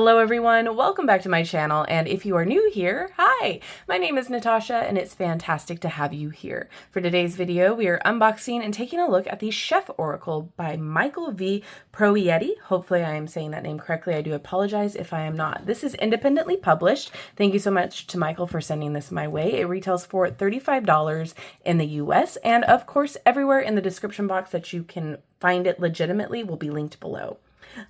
Hello everyone, welcome back to my channel, and if you are new here, hi! My name is Natasha and it's fantastic to have you here. For today's video, we are unboxing and taking a look at the Chef Oracle by Michael V. Proietti. Hopefully I am saying that name correctly. I do apologize if I am not. This is independently published. Thank you so much to Michael for sending this my way. It retails for $35 in the US, and of course everywhere in the description box that you can find it legitimately will be linked below.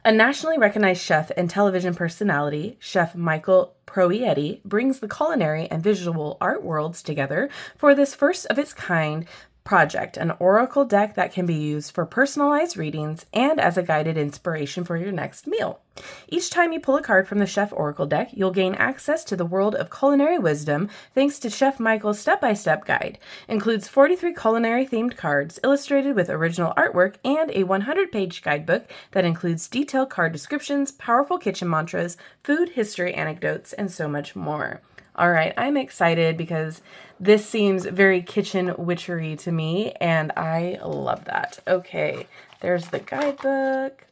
A nationally recognized chef and television personality, Chef Michael Proietti brings the culinary and visual art worlds together for this first of its kind project, an oracle deck that can be used for personalized readings and as a guided inspiration for your next meal. Each time you pull a card from the Chef Oracle deck, you'll gain access to the world of culinary wisdom thanks to Chef Michael's step-by-step guide. Includes 43 culinary-themed cards illustrated with original artwork and a 100-page guidebook that includes detailed card descriptions, powerful kitchen mantras, food history anecdotes, and so much more. All right, I'm excited because this seems very kitchen witchery to me, and I love that. Okay, there's the guidebook.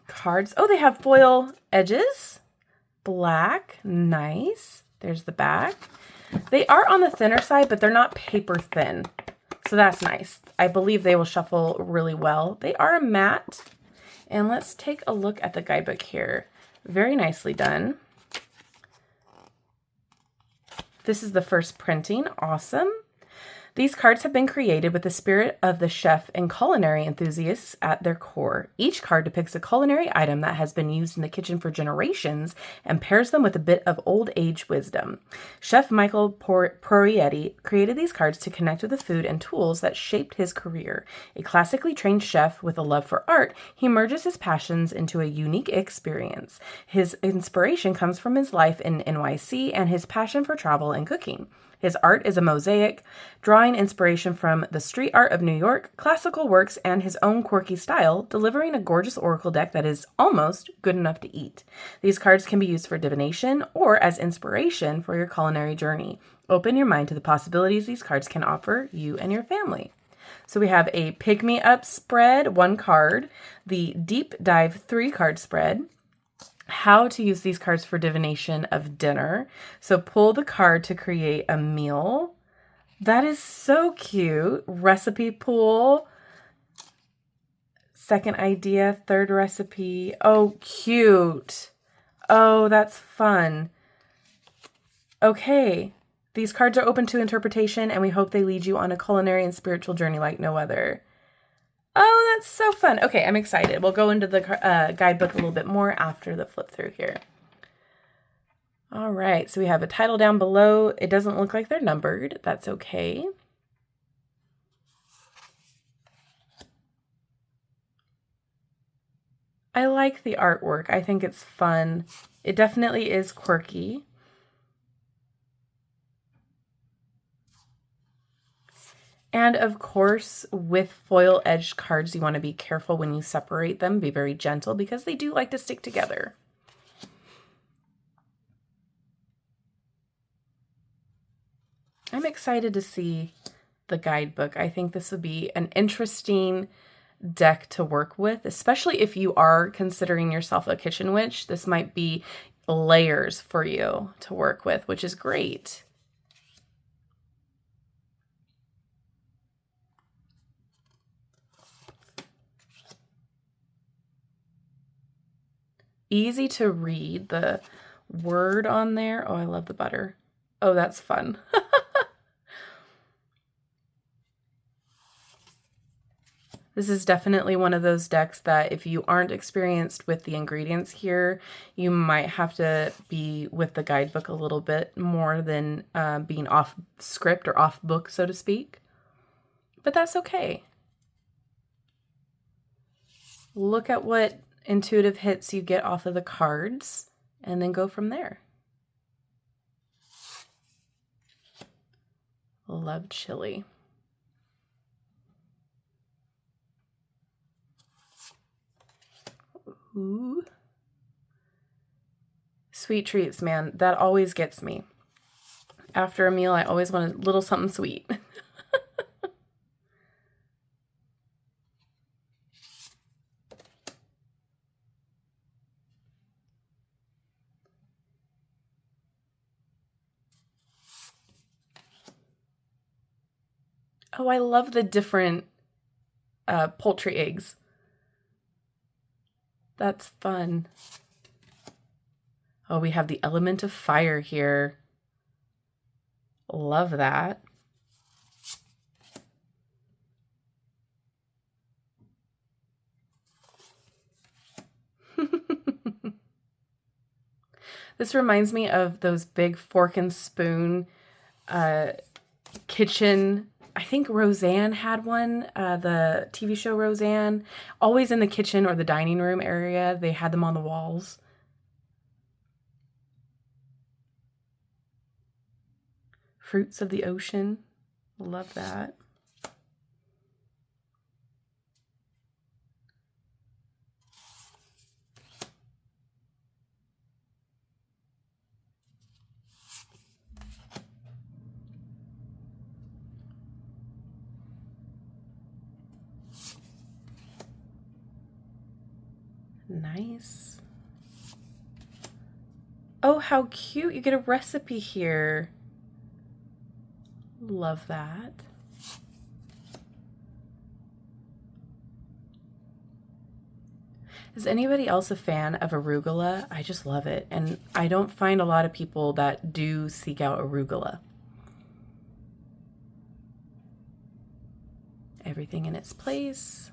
Cards. Oh, they have foil edges. Black. Nice. There's the back. They are on the thinner side, but they're not paper thin. So that's nice. I believe they will shuffle really well. They are a matte. And let's take a look at the guidebook here. Very nicely done. This is the first printing. Awesome. These cards have been created with the spirit of the chef and culinary enthusiasts at their core. Each card depicts a culinary item that has been used in the kitchen for generations and pairs them with a bit of old age wisdom. Chef Michael Proietti created these cards to connect with the food and tools that shaped his career. A classically trained chef with a love for art, he merges his passions into a unique experience. His inspiration comes from his life in NYC and his passion for travel and cooking. His art is a mosaic, drawing inspiration from the street art of New York, classical works, and his own quirky style, delivering a gorgeous oracle deck that is almost good enough to eat. These cards can be used for divination or as inspiration for your culinary journey. Open your mind to the possibilities these cards can offer you and your family. So we have a Pick Me Up spread, 1 card, the Deep Dive 3-card spread, how to use these cards for divination of dinner. So pull the card to create a meal. That is so cute. Recipe pool. Second idea, third recipe. Oh, cute. Oh, that's fun. Okay. These cards are open to interpretation, and we hope they lead you on a culinary and spiritual journey like no other. Oh, that's so fun. Okay, I'm excited. We'll go into the guidebook a little bit more after the flip through here. All right, so we have a title down below. It doesn't look like they're numbered. That's okay. I like the artwork. I think it's fun. It definitely is quirky. And of course, with foil edged cards, you want to be careful when you separate them. Be very gentle because they do like to stick together. I'm excited to see the guidebook. I think this would be an interesting deck to work with, especially if you are considering yourself a kitchen witch. This might be layers for you to work with, which is great. Easy to read, the word on there. Oh, I love the butter. Oh, that's fun. This is definitely one of those decks that if you aren't experienced with the ingredients here, you might have to be with the guidebook a little bit more than being off script or off book, so to speak. But that's okay. Look at what intuitive hits you get off of the cards and then go from there. Love chili. Ooh. Sweet treats, man. That always gets me. After a meal, I always want a little something sweet. Oh, I love the different poultry eggs. That's fun. Oh, we have the element of fire here. Love that. This reminds me of those big fork and spoon kitchen. I think Roseanne had one, the TV show Roseanne. Always in the kitchen or the dining room area. They had them on the walls. Fruits of the ocean. Love that. Nice. Oh, how cute. You get a recipe here. Love that. Is anybody else a fan of arugula? I just love it. And I don't find a lot of people that do seek out arugula. Everything in its place.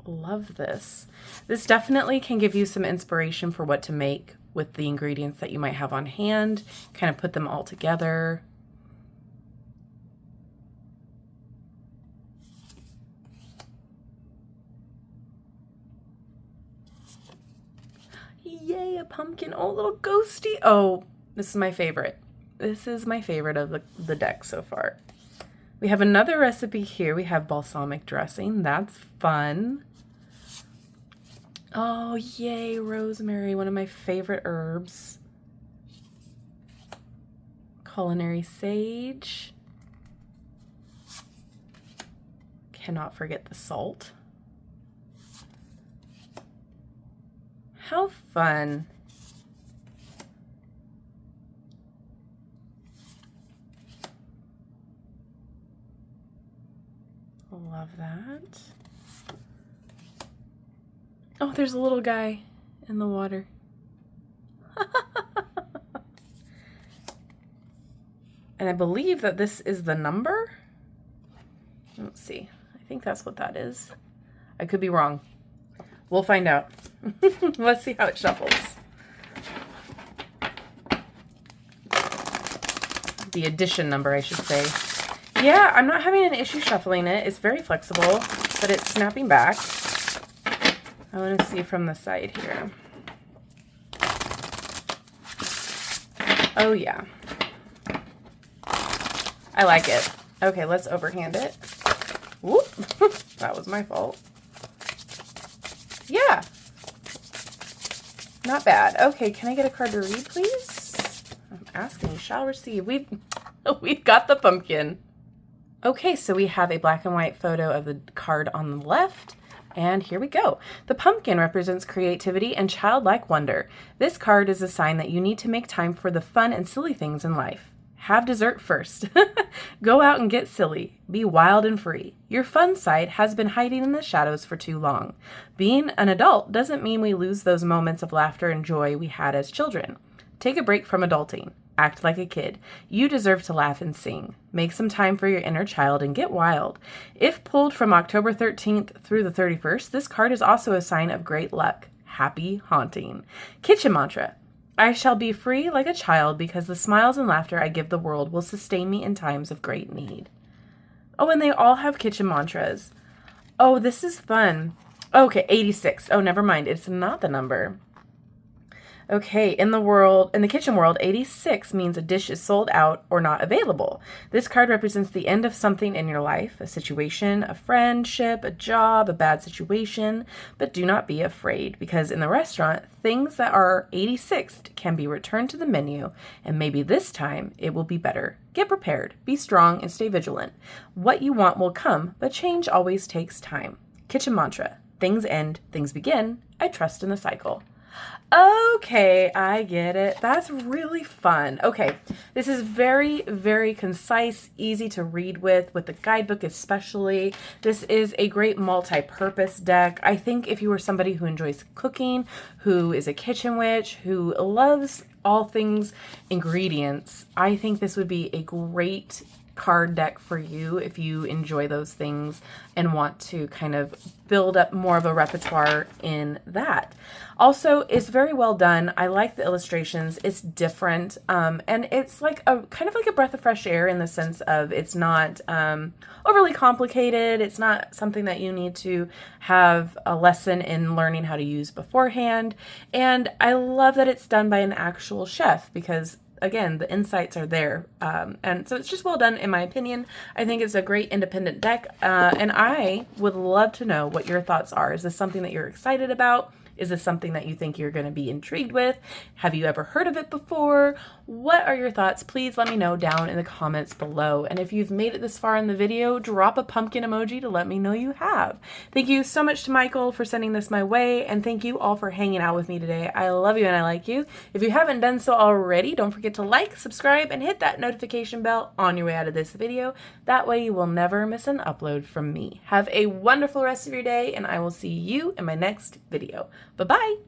Love this. This definitely can give you some inspiration for what to make with the ingredients that you might have on hand. Kind of put them all together. Yay, a pumpkin. Oh, little ghosty. Oh, this is my favorite. This is my favorite of the deck so far. We have another recipe here. We have balsamic dressing. That's fun. Oh, yay, rosemary, one of my favorite herbs. Culinary sage. Cannot forget the salt. How fun. Love that. Oh, there's a little guy in the water. And I believe that this is the number. Let's see. I think that's what that is. I could be wrong. We'll find out. Let's see how it shuffles. The edition number, I should say. Yeah, I'm not having an issue shuffling it. It's very flexible, but it's snapping back. I want to see from the side here. Oh, yeah. I like it. Okay, let's overhand it. Whoop. That was my fault. Yeah. Not bad. Okay, can I get a card to read, please? I'm asking, you shall receive. We've got the pumpkin. Okay, so we have a black and white photo of the card on the left. And here we go. The pumpkin represents creativity and childlike wonder. This card is a sign that you need to make time for the fun and silly things in life. Have dessert first. Go out and get silly. Be wild and free. Your fun side has been hiding in the shadows for too long. Being an adult doesn't mean we lose those moments of laughter and joy we had as children. Take a break from adulting. Act like a kid. You deserve to laugh and sing. Make some time for your inner child and get wild. If pulled from October 13th through the 31st, this card is also a sign of great luck. Happy haunting. Kitchen mantra. I shall be free like a child because the smiles and laughter I give the world will sustain me in times of great need. Oh, and they all have kitchen mantras. Oh, this is fun. Okay, 86. Oh, never mind. It's not the number. Okay, in the kitchen world, 86 means a dish is sold out or not available. This card represents the end of something in your life, a situation, a friendship, a job, a bad situation. But do not be afraid, because in the restaurant, things that are 86'd can be returned to the menu, and maybe this time it will be better. Get prepared, be strong, and stay vigilant. What you want will come, but change always takes time. Kitchen mantra. Things end, things begin. I trust in the cycle. Okay, I get it. That's really fun. Okay, this is very, very concise, easy to read with the guidebook especially. This is a great multi-purpose deck. I think if you are somebody who enjoys cooking, who is a kitchen witch, who loves all things ingredients, I think this would be a great card deck for you if you enjoy those things and want to kind of build up more of a repertoire in that. Also, it's very well done. I like the illustrations. It's different, and it's like a kind of like a breath of fresh air in the sense of it's not overly complicated. It's not something that you need to have a lesson in learning how to use beforehand. And I love that it's done by an actual chef because again, the insights are there. And so it's just well done in my opinion. I think it's a great independent deck. And I would love to know what your thoughts are. Is this something that you're excited about? Is this something that you think you're going to be intrigued with? Have you ever heard of it before? What are your thoughts? Please let me know down in the comments below. And if you've made it this far in the video, drop a pumpkin emoji to let me know you have. Thank you so much to Michael for sending this my way. And thank you all for hanging out with me today. I love you and I like you. If you haven't done so already, don't forget to like, subscribe, and hit that notification bell on your way out of this video. That way you will never miss an upload from me. Have a wonderful rest of your day, and I will see you in my next video. Bye-bye.